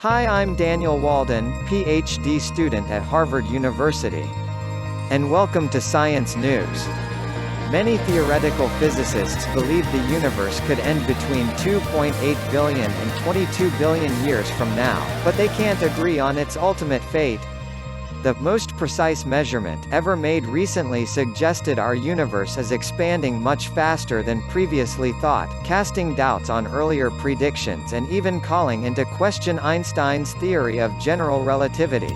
Hi, I'm Daniel Walden, PhD student at Harvard University. And welcome to Science News. Many theoretical physicists believe the universe could end between 2.8 billion and 22 billion years from now, but they can't agree on its ultimate fate. The most precise measurement ever made recently suggested our universe is expanding much faster than previously thought, casting doubts on earlier predictions and even calling into question Einstein's theory of general relativity.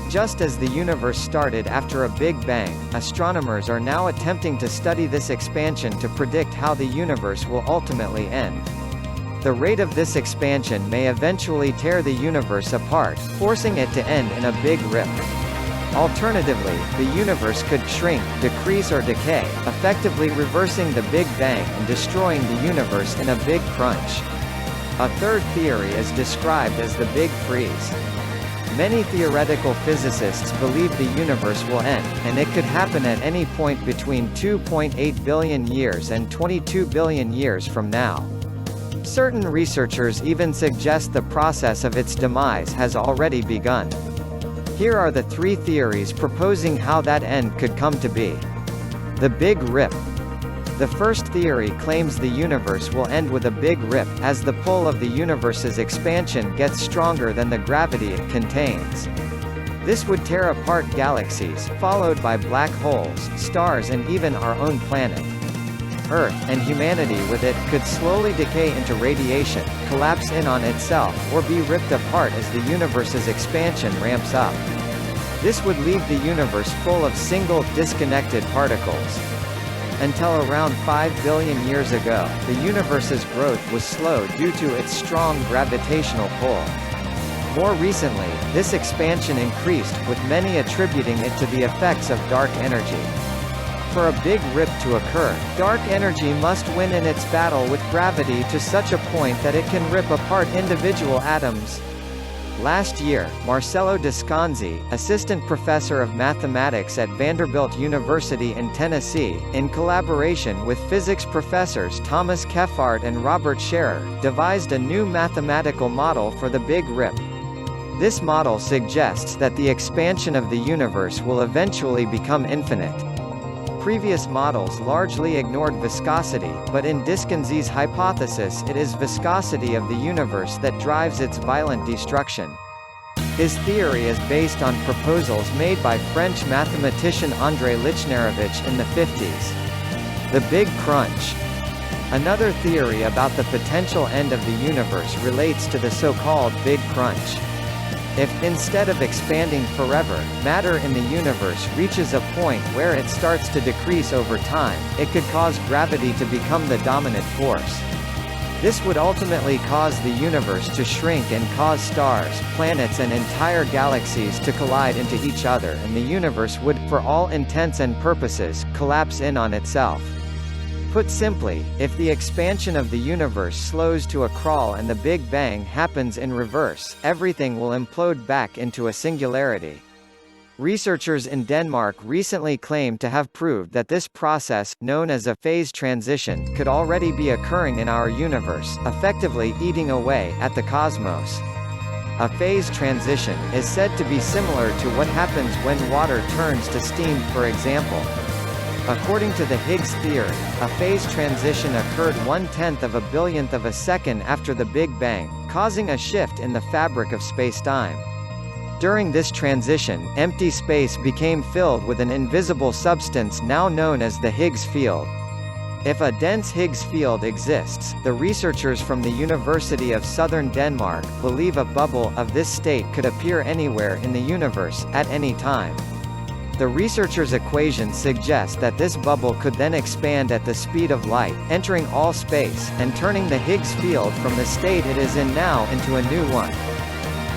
Just as the universe started after a Big Bang, astronomers are now attempting to study this expansion to predict how the universe will ultimately end. The rate of this expansion may eventually tear the universe apart, forcing it to end in a big rip. Alternatively, the universe could shrink, decrease or decay, effectively reversing the Big Bang and destroying the universe in a big crunch. A third theory is described as the Big Freeze. Many theoretical physicists believe the universe will end, and it could happen at any point between 2.8 billion years and 22 billion years from now. Certain researchers even suggest the process of its demise has already begun. Here are the three theories proposing how that end could come to be. The Big Rip. The first theory claims the universe will end with a big rip, as the pull of the universe's expansion gets stronger than the gravity it contains. This would tear apart galaxies, followed by black holes, stars and even our own planet. Earth, and humanity with it, could slowly decay into radiation, collapse in on itself, or be ripped apart as the universe's expansion ramps up. This would leave the universe full of single, disconnected particles. Until around 5 billion years ago, the universe's growth was slow due to its strong gravitational pull. More recently, this expansion increased, with many attributing it to the effects of dark energy. For a big rip to occur, dark energy must win in its battle with gravity to such a point that it can rip apart individual atoms. Last year, Marcello Descanzi, assistant professor of mathematics at Vanderbilt University in Tennessee, in collaboration with physics professors Thomas Keffart and Robert Scherer, devised a new mathematical model for the Big Rip. This model suggests that the expansion of the universe will eventually become infinite. Previous models largely ignored viscosity, but in Descanzi's hypothesis it is viscosity of the universe that drives its violent destruction. His theory is based on proposals made by French mathematician André Lichnerevich in the 50s. The Big Crunch. Another theory about the potential end of the universe relates to the so-called Big Crunch. If, instead of expanding forever, matter in the universe reaches a point where it starts to decrease over time, it could cause gravity to become the dominant force. This would ultimately cause the universe to shrink and cause stars, planets and entire galaxies to collide into each other, and the universe would, for all intents and purposes, collapse in on itself. Put simply, if the expansion of the universe slows to a crawl and the Big Bang happens in reverse, everything will implode back into a singularity. Researchers in Denmark recently claimed to have proved that this process, known as a phase transition, could already be occurring in our universe, effectively eating away at the cosmos. A phase transition is said to be similar to what happens when water turns to steam, for example. According to the Higgs theory, a phase transition occurred 1/10 of a billionth of a second after the Big Bang, causing a shift in the fabric of spacetime. During this transition, empty space became filled with an invisible substance now known as the Higgs field. If a dense Higgs field exists, the researchers from the University of Southern Denmark believe a bubble of this state could appear anywhere in the universe, at any time. The researchers' equations suggest that this bubble could then expand at the speed of light, entering all space, and turning the Higgs field from the state it is in now into a new one.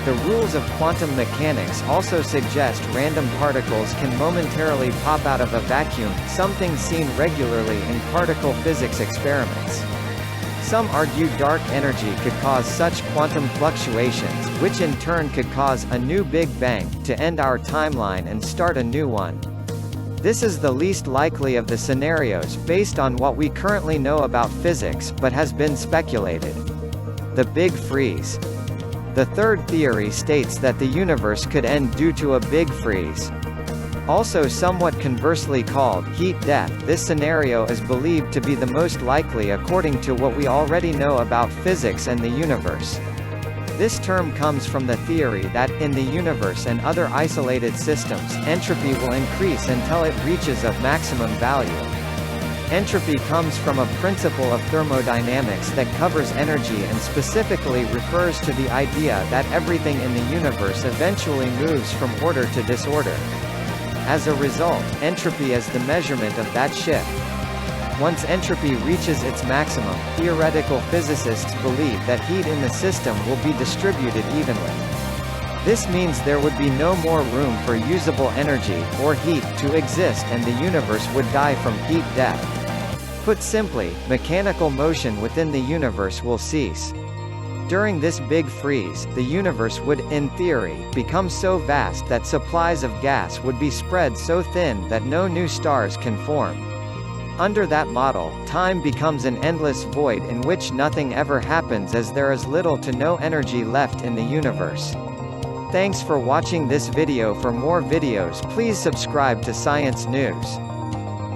The rules of quantum mechanics also suggest random particles can momentarily pop out of a vacuum, something seen regularly in particle physics experiments. Some argue dark energy could cause such quantum fluctuations, which in turn could cause a new Big Bang, to end our timeline and start a new one. This is the least likely of the scenarios based on what we currently know about physics, but has been speculated. The Big Freeze. The third theory states that the universe could end due to a big freeze. Also somewhat conversely called heat death, this scenario is believed to be the most likely according to what we already know about physics and the universe. This term comes from the theory that, in the universe and other isolated systems, entropy will increase until it reaches a maximum value. Entropy comes from a principle of thermodynamics that covers energy and specifically refers to the idea that everything in the universe eventually moves from order to disorder. As a result, entropy is the measurement of that shift. Once entropy reaches its maximum, theoretical physicists believe that heat in the system will be distributed evenly. This means there would be no more room for usable energy, or heat, to exist and the universe would die from heat death. Put simply, mechanical motion within the universe will cease. During this big freeze, the universe would, in theory, become so vast that supplies of gas would be spread so thin that no new stars can form. Under that model, time becomes an endless void in which nothing ever happens as there is little to no energy left in the universe. Thanks for watching this video. For more videos, please subscribe to Science News.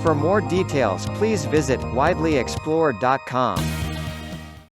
For more details, please visit widelyexplored.com.